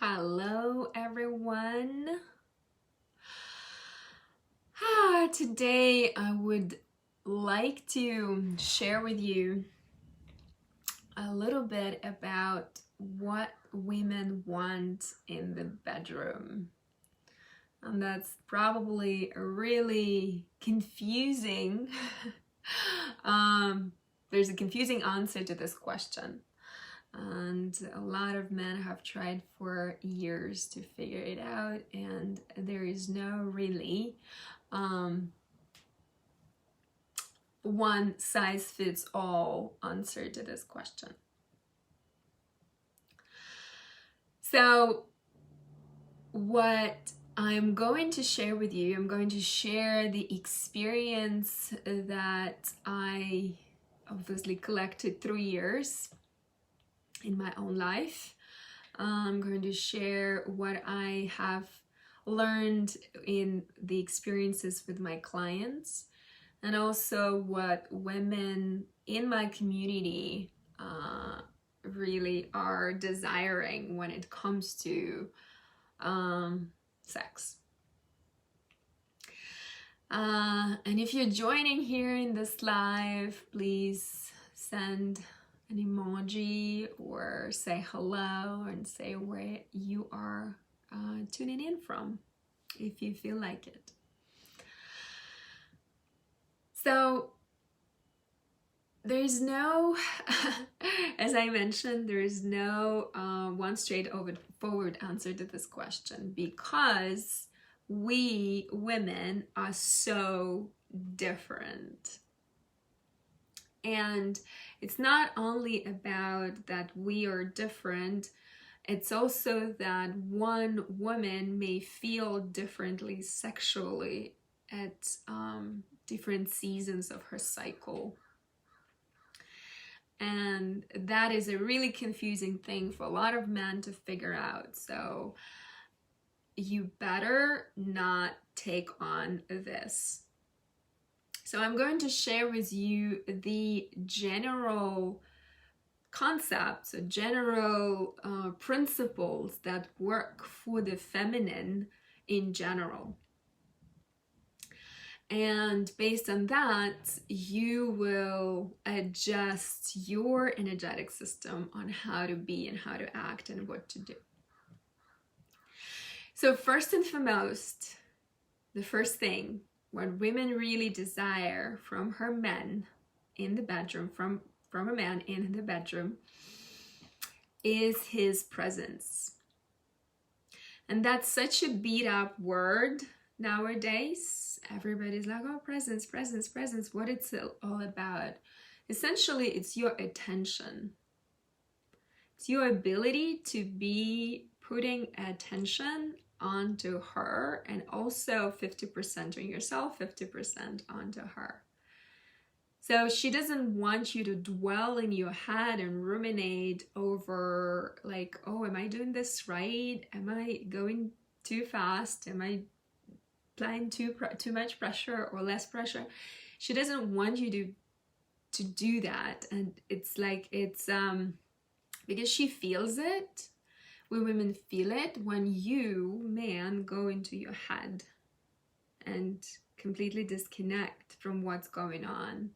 Hello everyone. Today I would like to share with you a little bit about what women want in the bedroom. And that's probably really confusing. There's a confusing answer to this question. And a lot of men have tried for years to figure it out, and there is no really one size fits all answer to this question. So what I'm going to share with you, I'm going to share the experience that I obviously collected through years in my own life. I'm going to share what I have learned in the experiences with my clients, and also what women in my community really are desiring when it comes to sex. And if you're joining here in this live, please send an emoji or say hello and say where you are tuning in from, if you feel like it. So there's no, as I mentioned, there is no one straightforward answer to this question, because we women are so different. And it's not only about that we are different, it's also that one woman may feel differently sexually at different seasons of her cycle. And that is a really confusing thing for a lot of men to figure out. So you better not take on this. So I'm going to share with you the general concepts, general principles that work for the feminine in general. And based on that, you will adjust your energetic system on how to be and how to act and what to do. So first and foremost, the first thing what women really desire from her men in the bedroom, from a man in the bedroom, is his presence. And that's such a beat up word nowadays. Everybody's like, oh, presence, presence, presence. What it's all about? Essentially, it's your attention. It's your ability to be putting attention onto her, and also 50% on yourself, 50% onto her. So she doesn't want you to dwell in your head and ruminate over like, oh, am I doing this right? Am I going too fast? Am I applying too much pressure or less pressure? She doesn't want you to do that. And it's like, it's because she feels it. We women feel it when you, man, go into your head and completely disconnect from what's going on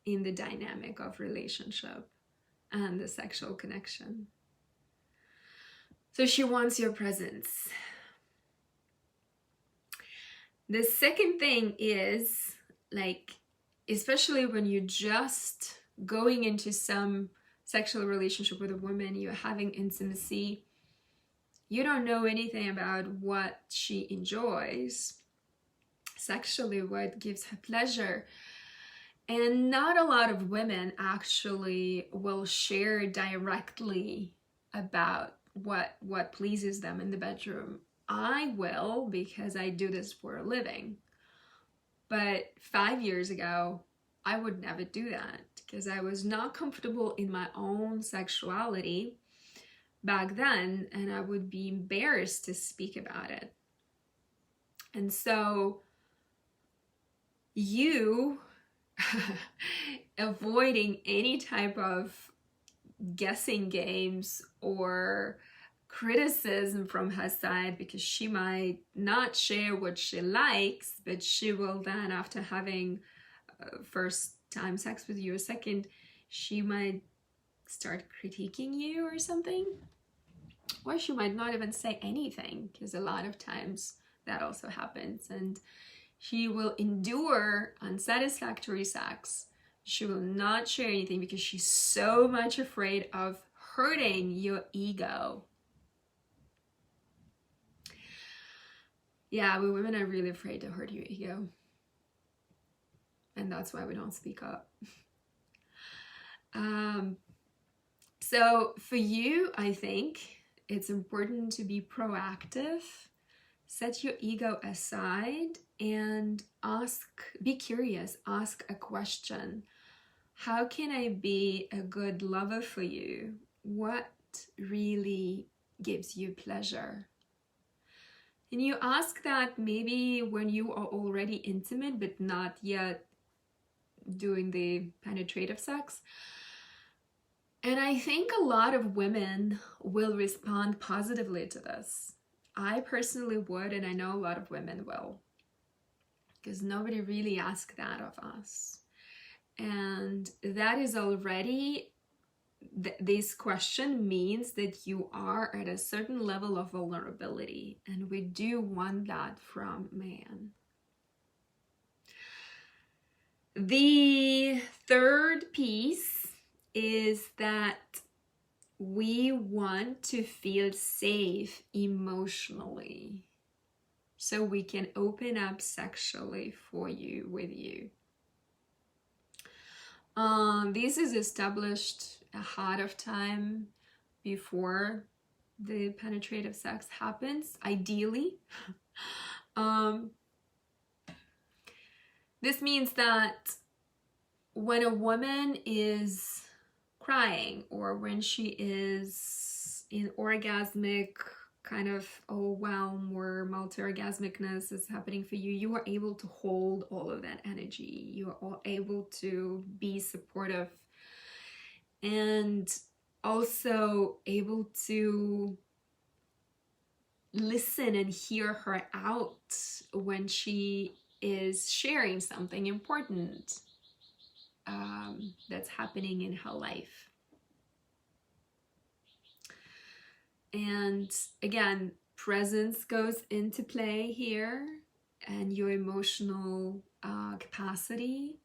in the dynamic of relationship and the sexual connection. So she wants your presence. The second thing is, like, especially when you're just going into some sexual relationship with a woman, you're having intimacy, you don't know anything about what she enjoys sexually, what gives her pleasure. And not a lot of women actually will share directly about what pleases them in the bedroom. I will, because I do this for a living. But 5 years ago, I would never do that, because I was not comfortable in my own sexuality back then, and I would be embarrassed to speak about it. And so you avoiding any type of guessing games or criticism from her side, because she might not share what she likes, but she will then, after having first time sex with you or second, she might start critiquing you or something. Or she might not even say anything, because a lot of times that also happens. And she will endure unsatisfactory sex. She will not share anything because she's so much afraid of hurting your ego. Yeah, we women are really afraid to hurt your ego. And that's why we don't speak up. So for you, I think it's important to be proactive, set your ego aside, and be curious, ask a question. How can I be a good lover for you? What really gives you pleasure? And you ask that maybe when you are already intimate, but not yet doing the penetrative sex. And I think a lot of women will respond positively to this. I personally would, and I know a lot of women will, because nobody really asked that of us. And that is already, this question means that you are at a certain level of vulnerability, and we do want that from man. The third piece is that we want to feel safe emotionally, so we can open up sexually with you. This is established ahead of time, before the penetrative sex happens, ideally. This means that when a woman is crying, or when she is in orgasmic kind of overwhelm, or multi-orgasmicness is happening for you, you are able to hold all of that energy. You are all able to be supportive, and also able to listen and hear her out when she is sharing something important that's happening in her life. And again, presence goes into play here, and your emotional capacity.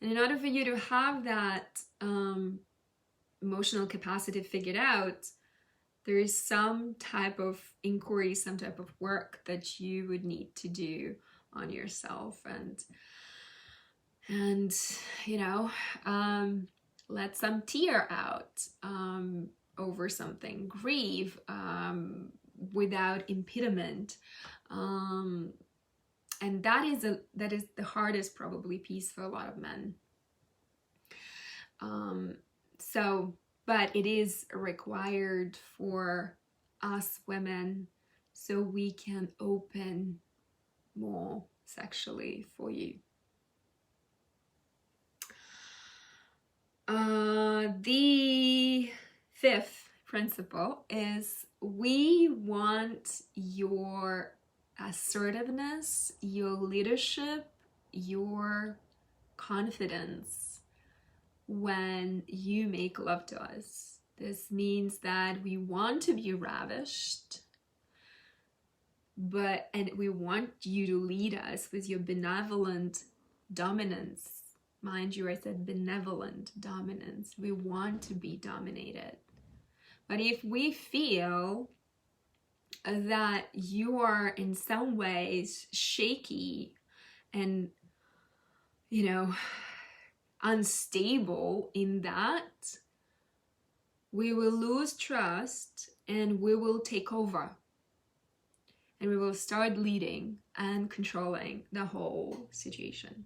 And in order for you to have that emotional capacity figured out, there is some type of inquiry, some type of work that you would need to do on yourself, and you know, let some tear out over something, grieve without impediment, and that is the hardest probably piece for a lot of men. But it is required for us women, so we can open more sexually for you. The fifth principle is we want your assertiveness, your leadership, your confidence when you make love to us. This means that we want to be ravished, and we want you to lead us with your benevolent dominance. Mind you, I said benevolent dominance. We want to be dominated. But if we feel that you are in some ways shaky and, you know, unstable in that, we will lose trust, and we will take over, and we will start leading and controlling the whole situation.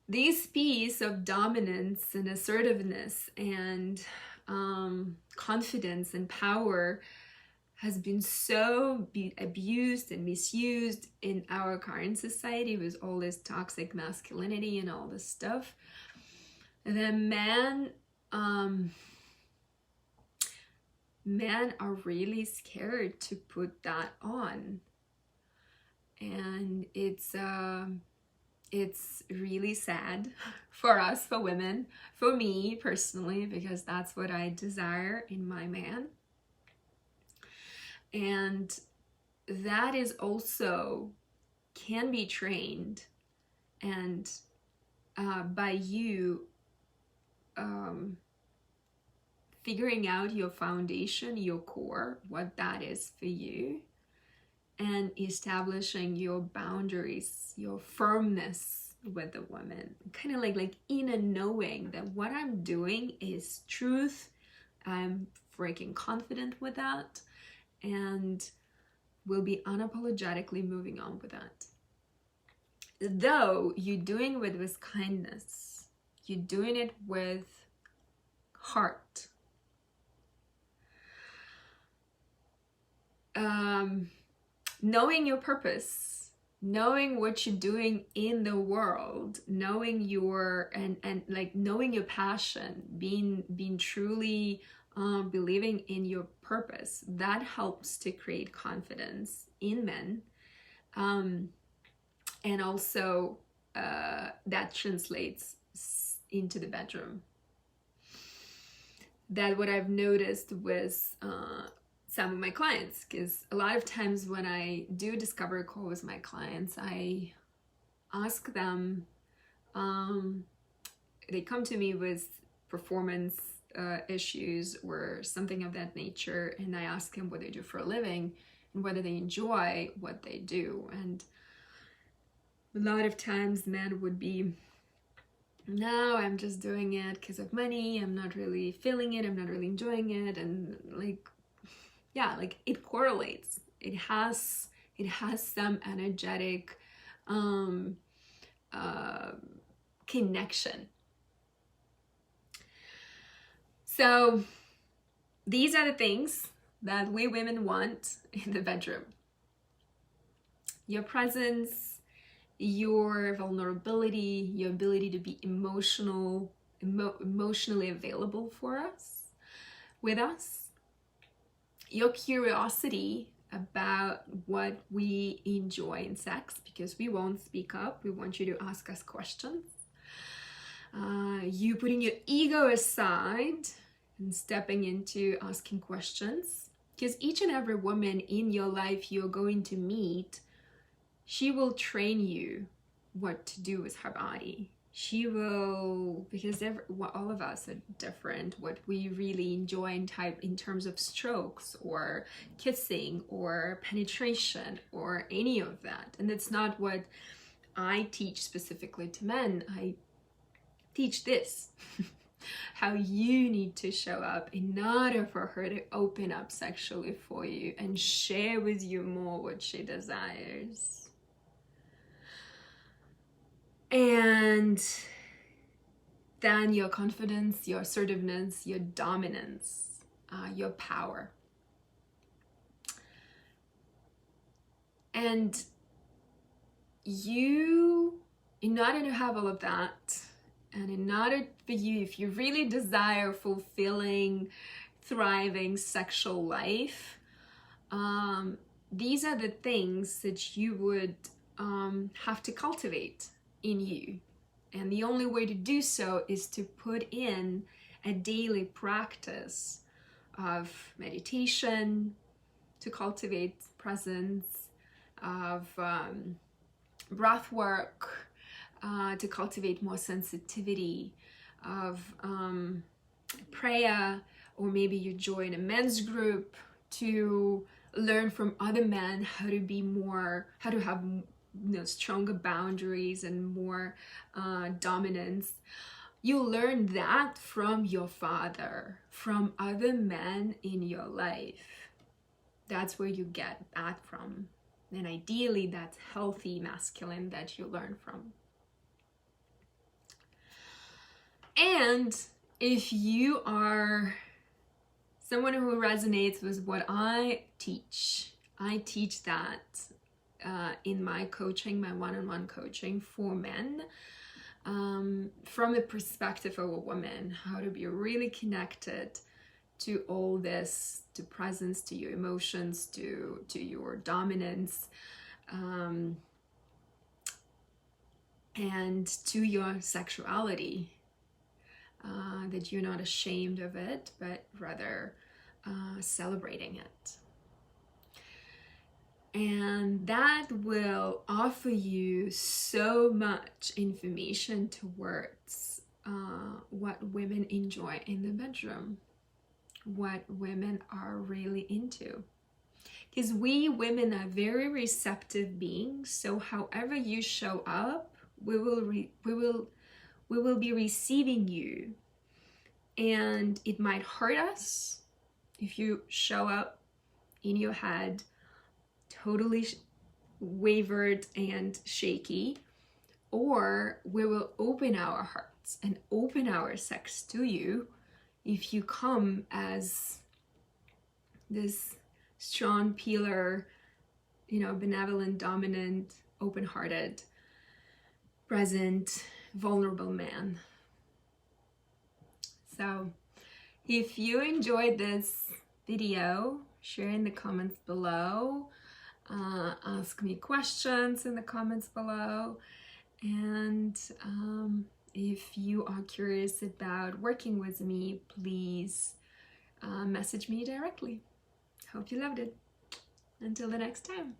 This piece of dominance and assertiveness and confidence and power has been so abused and misused in our current society, with all this toxic masculinity and all this stuff. The man men are really scared to put that on. And it's really sad for us, for women, for me personally, because that's what I desire in my man. And that is also can be trained, and by you figuring out your foundation, your core, what that is for you, and establishing your boundaries, your firmness with the woman, kind of like inner knowing that what I'm doing is truth. I'm freaking confident with that, and will be unapologetically moving on with that. Though you're doing it with kindness, you're doing it with heart. Knowing your purpose, knowing what you're doing in the world, knowing your and like knowing your passion, being truly believing in your purpose, that helps to create confidence in men, and also that translates into the bedroom. That what I've noticed with some of my clients, because a lot of times when I do a discovery call with my clients, I ask them, they come to me with performance issues or something of that nature, and I ask them what they do for a living and whether they enjoy what they do. And a lot of times men would be, no, I'm just doing it because of money, I'm not really feeling it, I'm not really enjoying it. And like, yeah, like it correlates. It has some energetic connection. So these are the things that we women want in the bedroom. Your presence, your vulnerability, your ability to be emotionally available for us, with us, your curiosity about what we enjoy in sex, because we won't speak up. We want you to ask us questions. You putting your ego aside and stepping into asking questions, because each and every woman in your life you're going to meet, she will train you what to do with her body. She will, because all of us are different, what we really enjoy in terms of strokes or kissing or penetration or any of that. And it's not what I teach specifically to men. I teach this, how you need to show up in order for her to open up sexually for you and share with you more what she desires. And then your confidence, your assertiveness, your dominance, your power. And you, in order to have all of that, and in order for you, if you really desire fulfilling, thriving sexual life, these are the things that you would have to cultivate in you. And the only way to do so is to put in a daily practice of meditation, to cultivate presence, of breath work, to cultivate more sensitivity, of prayer, or maybe you join a men's group to learn from other men how to have stronger boundaries and more dominance. You learn that from your father, from other men in your life. That's where you get that from. And ideally, that's healthy masculine that you learn from. And if you are someone who resonates with what I teach that in my coaching, my one-on-one coaching for men, from the perspective of a woman, how to be really connected to all this, to presence, to your emotions, to your dominance, and to your sexuality, that you're not ashamed of it, but rather celebrating it. And that will offer you so much information towards what women enjoy in the bedroom, what women are really into. Because we women are very receptive beings, so however you show up, we will be receiving you. And it might hurt us if you show up in your head totally wavered and shaky, or we will open our hearts and open our sex to you if you come as this strong peeler, benevolent, dominant, open-hearted, present, vulnerable man. So if you enjoyed this video, share in the comments below, ask me questions in the comments below, and if you are curious about working with me, please message me directly. Hope you loved it. Until the next time.